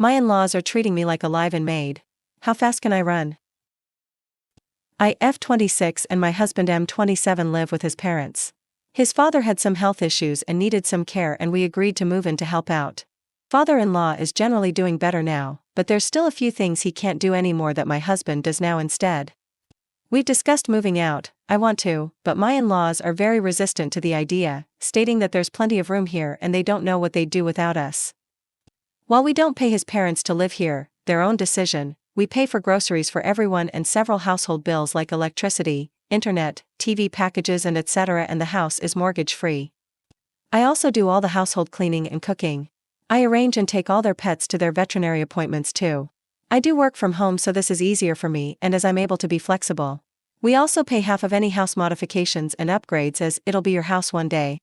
My in-laws are treating me like a live-in maid. How fast can I run? I, F26, and my husband M27 live with his parents. His father had some health issues and needed some care, and we agreed to move in to help out. Father-in-law is generally doing better now, but there's still a few things he can't do anymore that my husband does now instead. We've discussed moving out. I want to, but my in-laws are very resistant to the idea, stating that there's plenty of room here and they don't know what they'd do without us. While we don't pay his parents to live here, their own decision, we pay for groceries for everyone and several household bills like electricity, internet, TV packages and etc., and the house is mortgage-free. I also do all the household cleaning and cooking. I arrange and take all their pets to their veterinary appointments too. I do work from home, so this is easier for me, and as I'm able to be flexible. We also pay half of any house modifications and upgrades, as it'll be your house one day.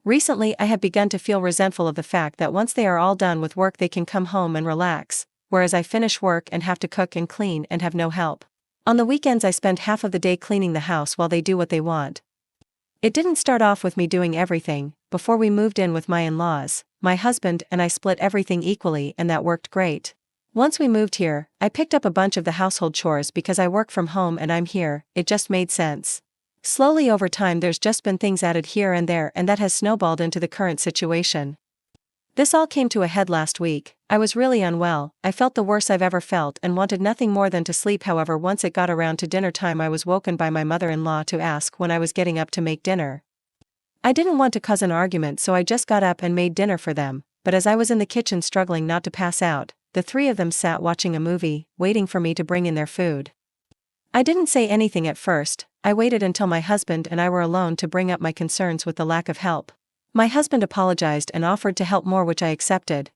Recently I have begun to feel resentful of the fact that once they are all done with work they can come home and relax, whereas I finish work and have to cook and clean and have no help. On the weekends I spend half of the day cleaning the house while they do what they want. It didn't start off with me doing everything. Before we moved in with my in-laws, my husband and I split everything equally, and that worked great. Once we moved here, I picked up a bunch of the household chores because I work from home and I'm here, it just made sense. Slowly over time there's just been things added here and there, and that has snowballed into the current situation. This all came to a head last week. I was really unwell, I felt the worst I've ever felt and wanted nothing more than to sleep. However, once it got around to dinner time I was woken by my mother-in-law to ask when I was getting up to make dinner. I didn't want to cause an argument, so I just got up and made dinner for them, but as I was in the kitchen struggling not to pass out, the three of them sat watching a movie, waiting for me to bring in their food. I didn't say anything at first. I waited until my husband and I were alone to bring up my concerns with the lack of help. My husband apologized and offered to help more, which I accepted.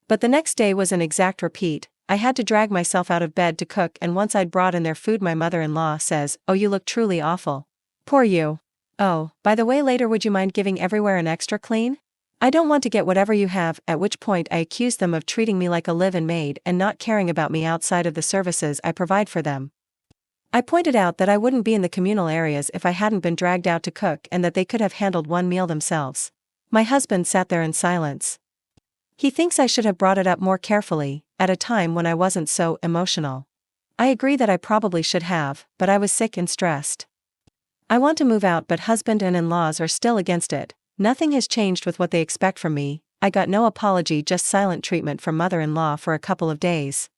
But the next day was an exact repeat. I had to drag myself out of bed to cook, and once I'd brought in their food my mother-in-law says, "Oh, you look truly awful. Poor you. Oh, by the way, later would you mind giving everywhere an extra clean? I don't want to get whatever you have," at which point I accused them of treating me like a live-in maid and not caring about me outside of the services I provide for them. I pointed out that I wouldn't be in the communal areas if I hadn't been dragged out to cook, and that they could have handled one meal themselves. My husband sat there in silence. He thinks I should have brought it up more carefully, at a time when I wasn't so emotional. I agree that I probably should have, but I was sick and stressed. I want to move out, but husband and in-laws are still against it. Nothing has changed with what they expect from me. I got no apology, just silent treatment from mother-in-law for a couple of days.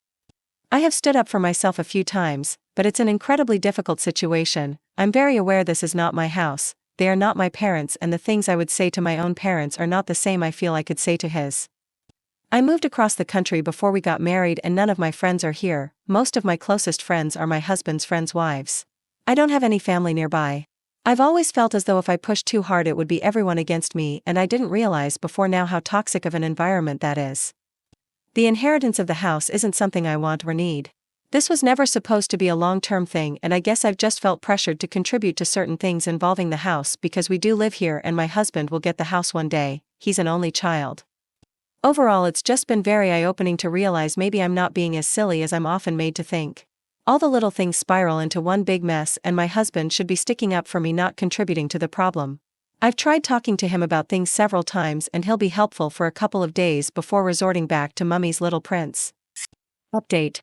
I have stood up for myself a few times, but it's an incredibly difficult situation. I'm very aware this is not my house, they are not my parents, and the things I would say to my own parents are not the same I feel I could say to his. I moved across the country before we got married, and none of my friends are here. Most of my closest friends are my husband's friends' wives. I don't have any family nearby. I've always felt as though if I pushed too hard it would be everyone against me, and I didn't realize before now how toxic of an environment that is. The inheritance of the house isn't something I want or need. This was never supposed to be a long-term thing, and I guess I've just felt pressured to contribute to certain things involving the house because we do live here and my husband will get the house one day. He's an only child. Overall, it's just been very eye-opening to realize maybe I'm not being as silly as I'm often made to think. All the little things spiral into one big mess, and my husband should be sticking up for me, not contributing to the problem. I've tried talking to him about things several times and he'll be helpful for a couple of days before resorting back to Mummy's Little Prince. Update.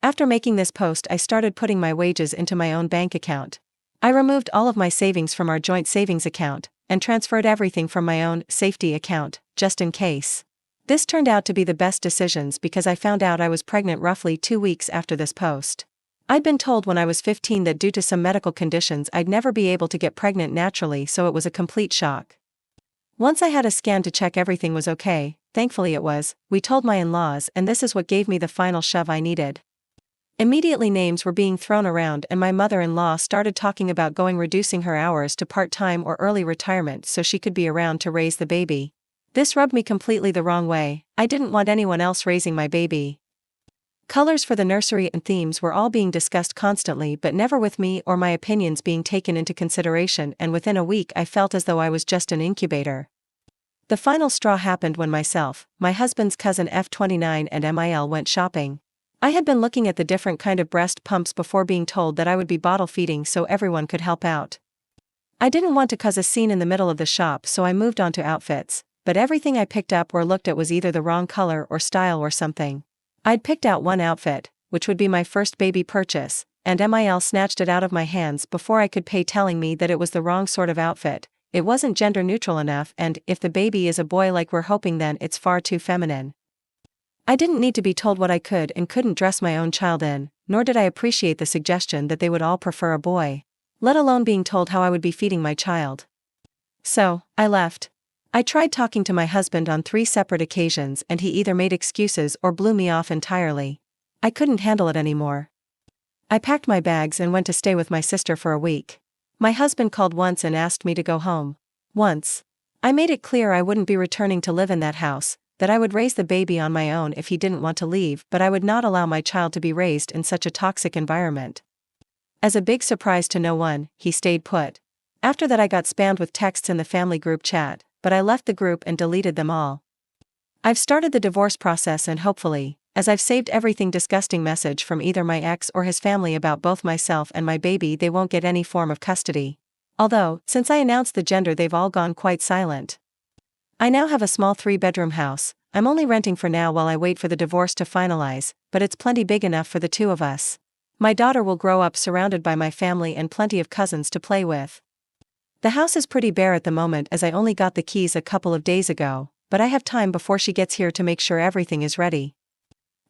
After making this post I started putting my wages into my own bank account. I removed all of my savings from our joint savings account, and transferred everything from my own safety account, just in case. This turned out to be the best decisions because I found out I was pregnant roughly 2 weeks after this post. I'd been told when I was 15 that due to some medical conditions I'd never be able to get pregnant naturally, so it was a complete shock. Once I had a scan to check everything was okay, thankfully it was, we told my in-laws, and this is what gave me the final shove I needed. Immediately names were being thrown around and my mother-in-law started talking about reducing her hours to part-time or early retirement so she could be around to raise the baby. This rubbed me completely the wrong way. I didn't want anyone else raising my baby. Colors for the nursery and themes were all being discussed constantly, but never with me or my opinions being taken into consideration, and within a week I felt as though I was just an incubator. The final straw happened when myself, my husband's cousin F29 and Mil went shopping. I had been looking at the different kind of breast pumps before being told that I would be bottle feeding so everyone could help out. I didn't want to cause a scene in the middle of the shop, so I moved on to outfits. but everything I picked up or looked at was either the wrong color or style or something. I'd picked out one outfit, which would be my first baby purchase, and Mil snatched it out of my hands before I could pay, telling me that it was the wrong sort of outfit. It wasn't gender neutral enough, and if the baby is a boy like we're hoping, then it's far too feminine. I didn't need to be told what I could and couldn't dress my own child in, nor did I appreciate the suggestion that they would all prefer a boy, let alone being told how I would be feeding my child. So, I left. I tried talking to my husband on 3 separate occasions, and he either made excuses or blew me off entirely. I couldn't handle it anymore. I packed my bags and went to stay with my sister for a week. My husband called once and asked me to go home. Once. I made it clear I wouldn't be returning to live in that house, that I would raise the baby on my own if he didn't want to leave, but I would not allow my child to be raised in such a toxic environment. As a big surprise to no one, he stayed put. After that I got spammed with texts in the family group chat, but I left the group and deleted them all. I've started the divorce process, and hopefully, as I've saved everything disgusting message from either my ex or his family about both myself and my baby, they won't get any form of custody. Although, since I announced the gender, they've all gone quite silent. I now have a small 3-bedroom house. I'm only renting for now while I wait for the divorce to finalize, but it's plenty big enough for the 2 of us. My daughter will grow up surrounded by my family and plenty of cousins to play with. The house is pretty bare at the moment, as I only got the keys a couple of days ago, but I have time before she gets here to make sure everything is ready.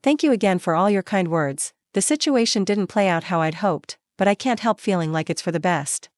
Thank you again for all your kind words. The situation didn't play out how I'd hoped, but I can't help feeling like it's for the best.